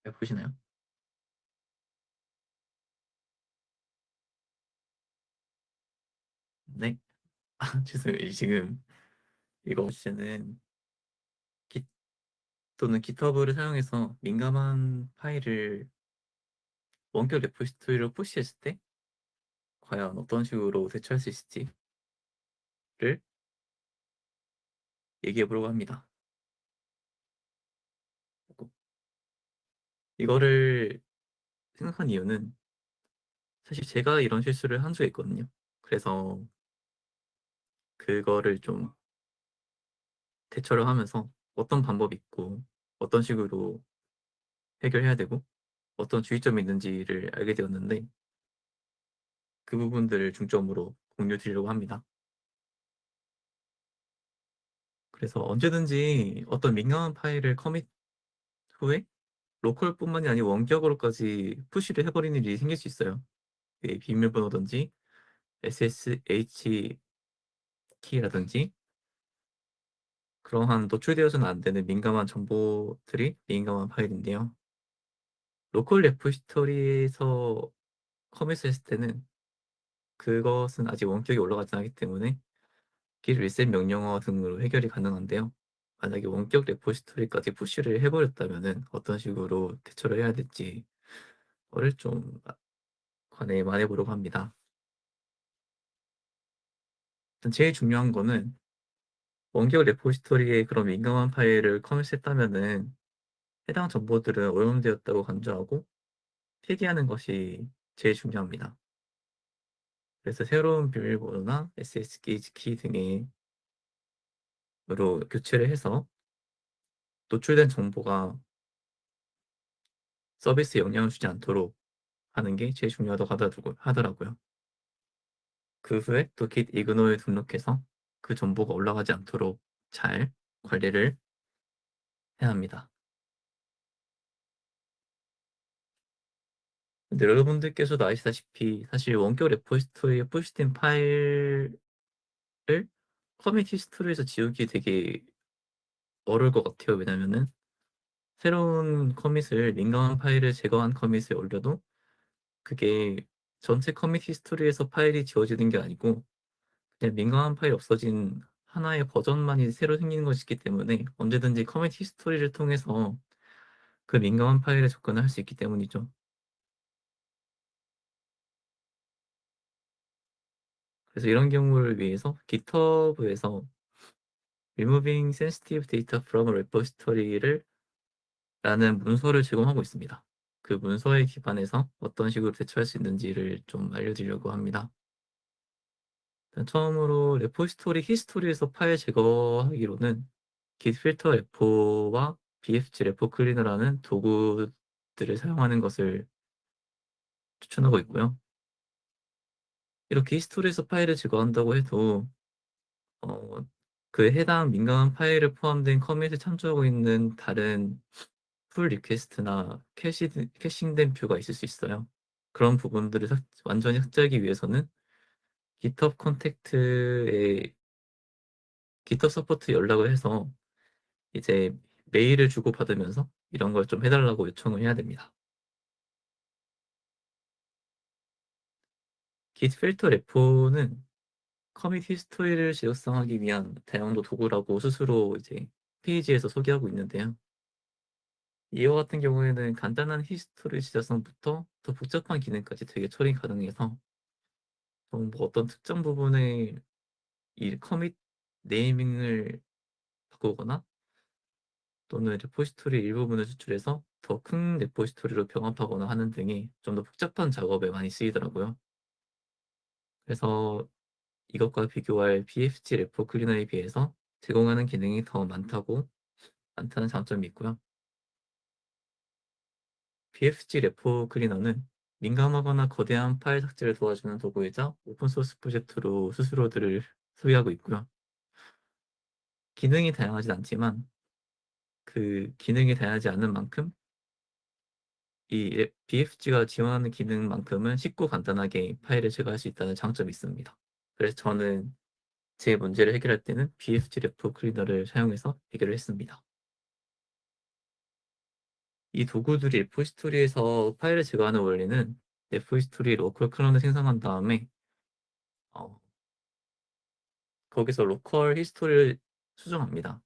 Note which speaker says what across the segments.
Speaker 1: 잘 보시나요? 네. 죄송해요. 지금 이거 보시는 깃 또는 GitHub를 사용해서 민감한 파일을 원격 레포지토리로 푸시했을 때 과연 어떤 식으로 대처할 수 있을지를 얘기해 보려고 합니다. 이거를 생각한 이유는 사실 제가 이런 실수를 한 적이 있거든요. 그래서 그거를 좀 대처를 하면서 어떤 방법이 있고 어떤 식으로 해결해야 되고 어떤 주의점이 있는지를 알게 되었는데 그 부분들을 중점으로 공유 드리려고 합니다. 그래서 언제든지 어떤 민감한 파일을 커밋 후에 로컬뿐만이 아니라 원격으로까지 푸시를 해 버리는 일이 생길 수 있어요. 예, 비밀번호든지 SSH 키라든지 그러한 노출되어서는 안 되는 민감한 정보들이 민감한 파일인데요. 로컬 레포지토리에서 커밋을 했을 때는 그것은 아직 원격이 올라가지 않았기 때문에 git reset 명령어 등으로 해결이 가능한데요. 만약에 원격 레포지토리까지 푸시를 해 버렸다면은 어떤 식으로 대처를 해야 될지 를 좀 관해만 해 보려고 합니다. 일단 제일 중요한 거는 원격 레포지토리에 그런 민감한 파일을 커밋했다면은 해당 정보들은 오염되었다고 간주하고 폐기하는 것이 제일 중요합니다. 그래서 새로운 비밀번호나 SSH 키 등의 으로 교체를 해서 노출된 정보가 서비스에 영향을 주지 않도록 하는 게 제일 중요하다고 하더라고요. 그 후에 또 git ignore에 등록해서 그 정보가 올라가지 않도록 잘 관리를 해야 합니다. 근데 여러분들께서도 아시다시피 사실 원격 레포지토리에 푸시된 파일을 커뮤니티 스토리에서 지우기 되게 어려울 것 같아요. 왜냐면은 새로운 커밋을 민감한 파일을 제거한 커밋을 올려도 그게 전체 커뮤니티 스토리에서 파일이 지워지는 게 아니고 그냥 민감한 파일이 없어진 하나의 버전만이 새로 생기는 것이기 때문에 언제든지 커뮤니티 스토리를 통해서 그 민감한 파일에 접근을 할 수 있기 때문이죠. 그래서 이런 경우를 위해서 GitHub에서 Removing sensitive data from a repository를 라는 문서를 제공하고 있습니다. 그 문서에 기반해서 어떤 식으로 대처할 수 있는지를 좀 알려드리려고 합니다. 일단 처음으로 레포지토리 히스토리에서 파일 제거하기로는 git filter F와 bfg repo cleaner라는 도구들을 사용하는 것을 추천하고 있고요. 이렇게 히스토리에서 파일을 제거한다고 해도 어, 그 해당 민감한 파일을 포함된 커밋에 참조하고 있는 다른 풀 리퀘스트나 캐싱된 뷰가 있을 수 있어요. 그런 부분들을 완전히 삭제하기 위해서는 GitHub 컨택트에 GitHub 서포트 연락을 해서 이제 메일을 주고받으면서 이런 걸 좀 해달라고 요청을 해야 됩니다. Git 필터 레포는 커밋 히스토리를 지속성하기 위한 다용도 도구라고 스스로 이제 페이지에서 소개하고 있는데요. 이와 같은 경우에는 간단한 히스토리 지정성부터 더 복잡한 기능까지 되게 처리 가능해서 뭐 어떤 특정 부분의 이 커밋 네이밍을 바꾸거나 또는 레포지토리 일부분을 추출해서 더 큰 레포지토리로 병합하거나 하는 등의 좀 더 복잡한 작업에 많이 쓰이더라고요. 그래서 이것과 비교할 BFG 레포 클리너에 비해서 제공하는 기능이 더 많다는 장점이 있고요. BFG 레포 클리너는 민감하거나 거대한 파일 삭제를 도와주는 도구이자 오픈소스 프로젝트로 스스로들을 소개하고 있고요. 기능이 다양하진 않지만 그 기능이 다양하지 않은 만큼 이 BFG가 지원하는 기능만큼은 쉽고 간단하게 파일을 제거할 수 있다는 장점이 있습니다. 그래서 저는 제 문제를 해결할 때는 BFG 레포 클리너를 사용해서 해결을 했습니다. 이 도구들이 레포지토리에서 파일을 제거하는 원리는 레포지토리 로컬 클론을 생성한 다음에 어 거기서 로컬 히스토리를 수정합니다.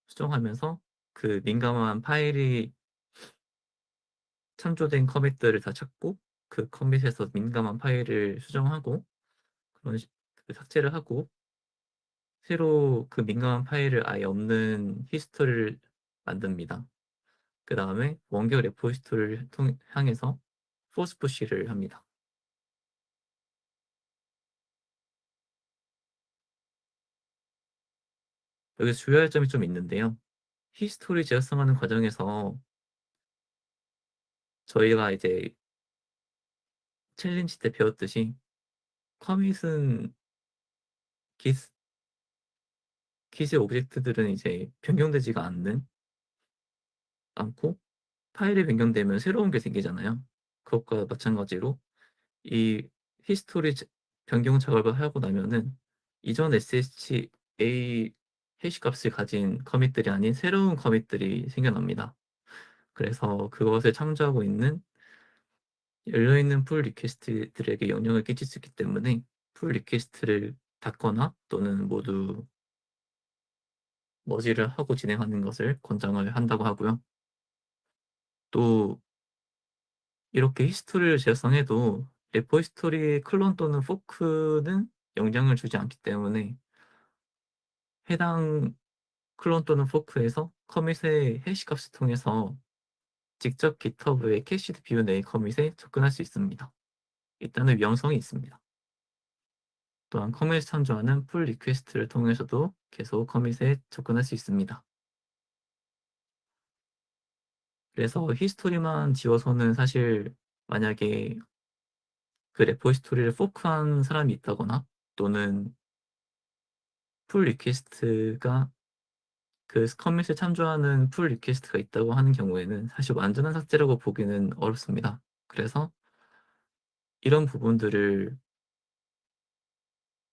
Speaker 1: 수정하면서 그 민감한 파일이 참조된 커밋들을 다 찾고 그 커밋에서 민감한 파일을 수정하고 그런 삭제를 하고 새로 그 민감한 파일을 아예 없는 히스토리를 만듭니다. 그다음에 원격 레포지토리를 향해서 포스 푸시를 합니다. 여기서 주의할 점이 좀 있는데요. 히스토리 재활성하는 과정에서 저희가 이제 챌린지 때 배웠듯이 커밋은 기스 기스 오브젝트들은 이제 변경되지가 않고 파일이 변경되면 새로운 게 생기잖아요. 그것과 마찬가지로 이 히스토리 변경 작업을 하고 나면은 이전 SSA 해시 값을 가진 커밋들이 아닌 새로운 커밋들이 생겨납니다. 그래서 그것을 참조하고 있는 열려있는 풀 리퀘스트들에게 영향을 끼칠 수 있기 때문에 풀 리퀘스트를 닫거나 또는 모두 머지를 하고 진행하는 것을 권장을 한다고 하고요. 또 이렇게 히스토리를 재생해도 레포지토리의 클론 또는 포크는 영향을 주지 않기 때문에 해당 클론 또는 포크에서 커밋의 해시 값을 통해서 직접 GitHub의 캐시드 뷰 내 커밋에 접근할 수 있습니다. 일단은 위험성이 있습니다. 또한 커밋을 참조하는 풀 리퀘스트를 통해서도 계속 커밋에 접근할 수 있습니다. 그래서 히스토리만 지워서는 사실 만약에 그 레포지토리를 포크한 사람이 있다거나 또는 풀 리퀘스트가 그 커밋을 참조하는 풀 리퀘스트가 있다고 하는 경우에는 사실 완전한 삭제라고 보기는 어렵습니다. 그래서 이런 부분들을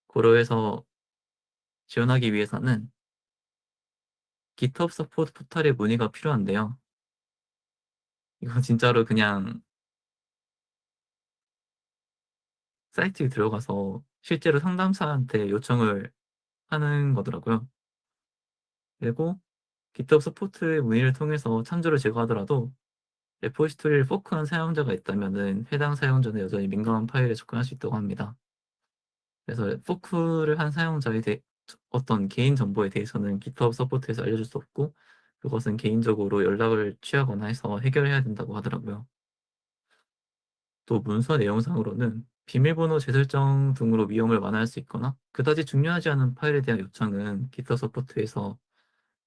Speaker 1: 고려해서 지원하기 위해서는 GitHub 서포트 포털에 문의가 필요한데요. 이건 진짜로 그냥 사이트에 들어가서 실제로 상담사한테 요청을 하는 거더라고요. 그리고 GitHub 서포트의 문의를 통해서 참조를 제거하더라도 레포지토리를 포크한 사용자가 있다면은 해당 사용자는 여전히 민감한 파일에 접근할 수 있다고 합니다. 그래서 포크를 한 사용자에 대해 어떤 개인 정보에 대해서는 GitHub 서포트에서 알려줄 수 없고 그것은 개인적으로 연락을 취하거나 해서 해결해야 된다고 하더라고요. 또 문서 내용상으로는 비밀번호 재설정 등으로 위험을 완화할 수 있거나 그다지 중요하지 않은 파일에 대한 요청은 GitHub 서포트에서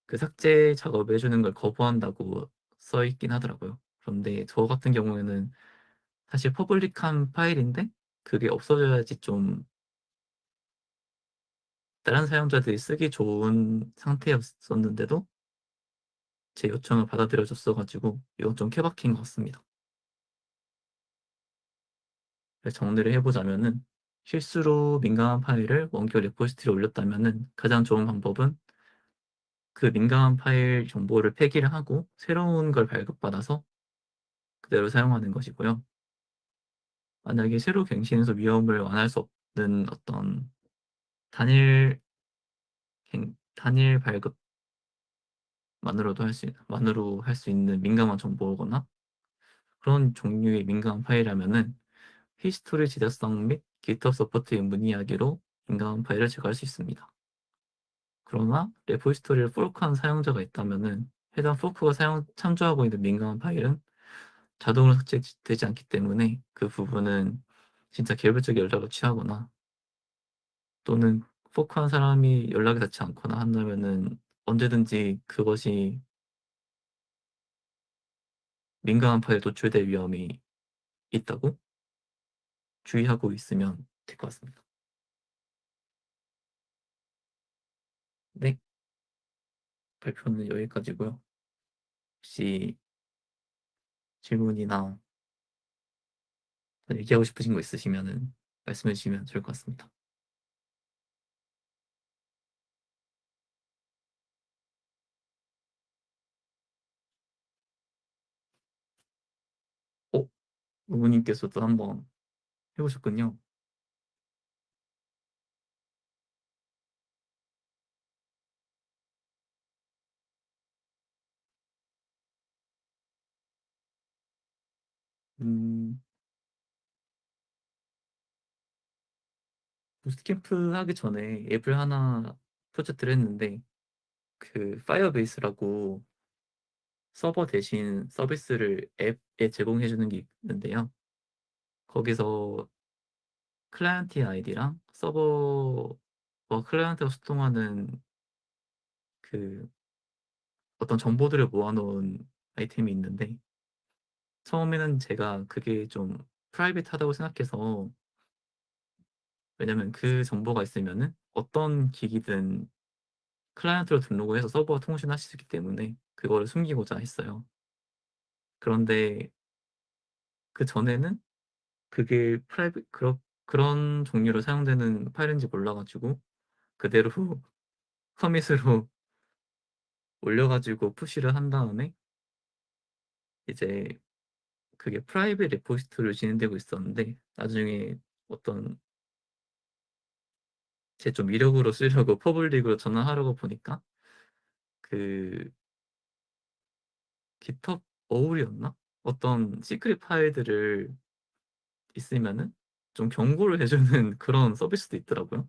Speaker 1: 그 삭제 작업을 해주는 걸 거부한다고 써 있긴 하더라고요. 그런데 저 같은 경우에는 사실 퍼블릭한 파일인데 그게 없어져야지 좀 다른 사용자들이 쓰기 좋은 상태였었는데도 제 요청을 받아들여 줬어 가지고 이건 좀 케바케인 것 같습니다. 그래서 정리를 해 보자면은 실수로 민감한 파일을 원격 레포지토리에 올렸다면은 가장 좋은 방법은 그 민감한 파일 정보를 폐기를 하고 새로운 걸 발급받아서 그대로 사용하는 것이고요. 만약에 새로 갱신해서 위험을 완화할 수 없는 어떤 단일 단일 발급만으로도 만으로 할 수 있는 민감한 정보거나 그런 종류의 민감한 파일이라면은 히스토리 지대성 및 GitHub 서포트에 문의하기로 민감한 파일을 제거할 수 있습니다. 그러나 레포지토리를 포크한 사용자가 있다면은 해당 포크가 참조하고 있는 민감한 파일은 자동으로 삭제되지 않기 때문에 그 부분은 진짜 개별적인 연락을 취하거나 또는 포크한 사람이 연락이 닿지 않거나 한다면은 언제든지 그것이 민감한 파일에 노출될 위험이 있다고 주의하고 있으면 될 것 같습니다. 네. 발표는 여기까지고요. 혹시 질문이나 얘기하고 싶으신 거 있으시면은 말씀해 주시면 좋을 것 같습니다. 부모님께서도 한번 해 보셨군요. 음. 부트캠프 하기 전에 앱을 하나 프로젝트를 했는데 그 파이어베이스라고 서버 대신 서비스를 앱에 제공해 주는 게 있는데요. 거기서 클라이언트 아이디랑 서버와 클라이언트가 소통하는 그 어떤 정보들을 모아 놓은 아이템이 있는데 처음에는 제가 그게 좀 프라이빗하다고 생각해서, 왜냐면 그 정보가 있으면은 어떤 기기든 클라이언트로 등록을 해서 서버와 통신할 수 있기 때문에 그거를 숨기고자 했어요. 그런데 그전에는 그게 그런 종류로 사용되는 파일인지 몰라 가지고 그대로 커밋으로 올려 가지고 푸시를 한 다음에 이제 그게 프라이빗 레포지토리로 진행되고 있었는데, 나중에 어떤 제 좀 이력으로 쓰려고 퍼블릭으로 전환하려고 보니까 그 깃허브 어울이었나? 어떤 시크릿 파일들을 있으면은 좀 경고를 해 주는 그런 서비스도 있더라고요.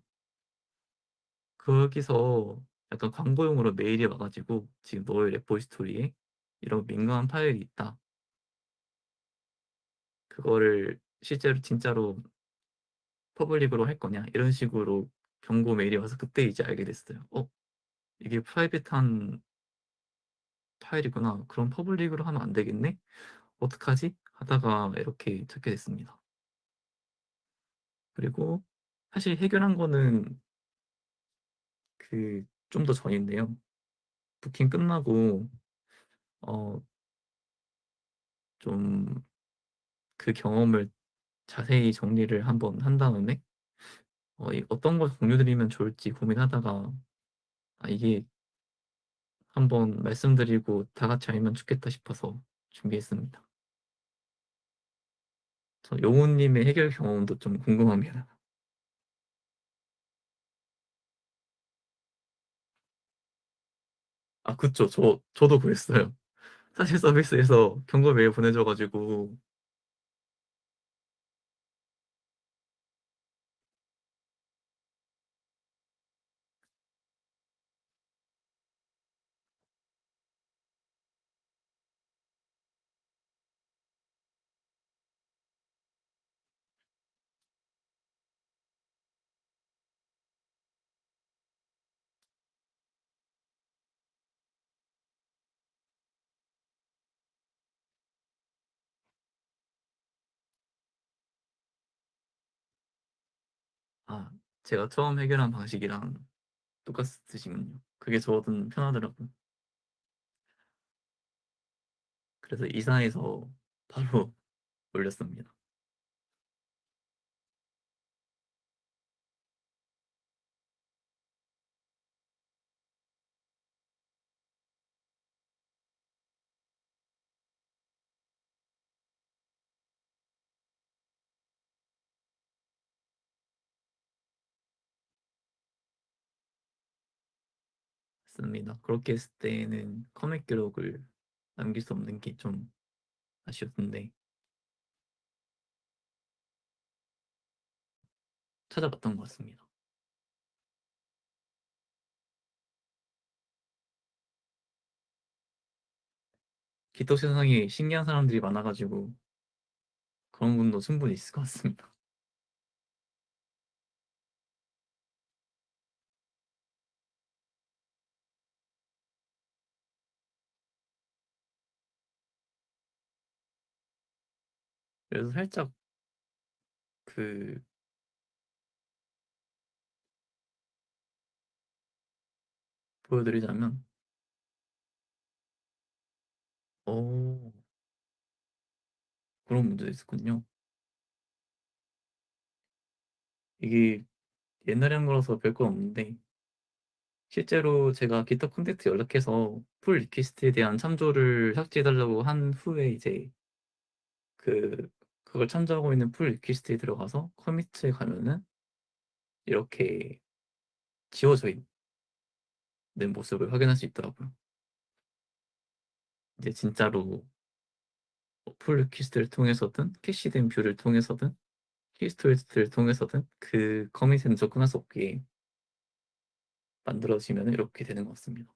Speaker 1: 거기서 약간 광고용으로 메일이 와 가지고 "지금 너의 레포지토리에 이런 민감한 파일이 있다. 그거를 실제로 진짜로 퍼블릭으로 할 거냐?" 이런 식으로 경고 메일이 와서 그때 이제 알게 됐어요. '어 이게 프라이빗한 파일이구나. 그럼 퍼블릭으로 하면 안 되겠네. 어떡하지?' 하다가 이렇게 찾게 됐습니다. 그리고 사실 해결한 거는 좀 더 전인데요. 부킹 끝나고 어 좀 그 경험을 자세히 정리를 한번 한 다음에 어떤 걸 공유드리면 좋을지 고민하다가 '아 이게 한번 말씀드리고 다 같이 알면 좋겠다.' 싶어서 준비했습니다. 저 용호 님의 해결 경험도 좀 궁금합니다. 아 그쵸. 저도 그랬어요. 사실 서비스에서 경고 메일 보내줘 가지고. 아 제가 처음 해결한 방식이랑 똑같으시군요. 그게 저는 편하더라고요. 그래서 이사해서 바로 올렸습니다. 맞습니다. 그렇게 했을 때는 커밋 기록을 남길 수 없는 게 좀 아쉬웠는데 찾아봤던 것 같습니다. 기떡 세상에 신기한 사람들이 많아 가지고 그런 분도 충분히 있을 것 같습니다. 그래서 살짝 그 보여드리자면 어 그런 문제도 있었군요. 이게 옛날에 한 거라서 별건 없는데 실제로 제가 GitHub 콘택트 연락해서 풀 리퀘스트에 대한 참조를 삭제해 달라고 한 후에 이제 그 그걸 참조하고 있는 풀 리퀴스트에 들어가서 커미트에 가면은 이렇게 지워져 있는 모습을 확인할 수 있더라고요. 이제 진짜로 풀 리퀴스트를 통해서든 캐시된 뷰를 통해서든 히스토리스트를 통해서든 그 커밋에는 접근할 수 없게 만들어지면 이렇게 되는 것 같습니다.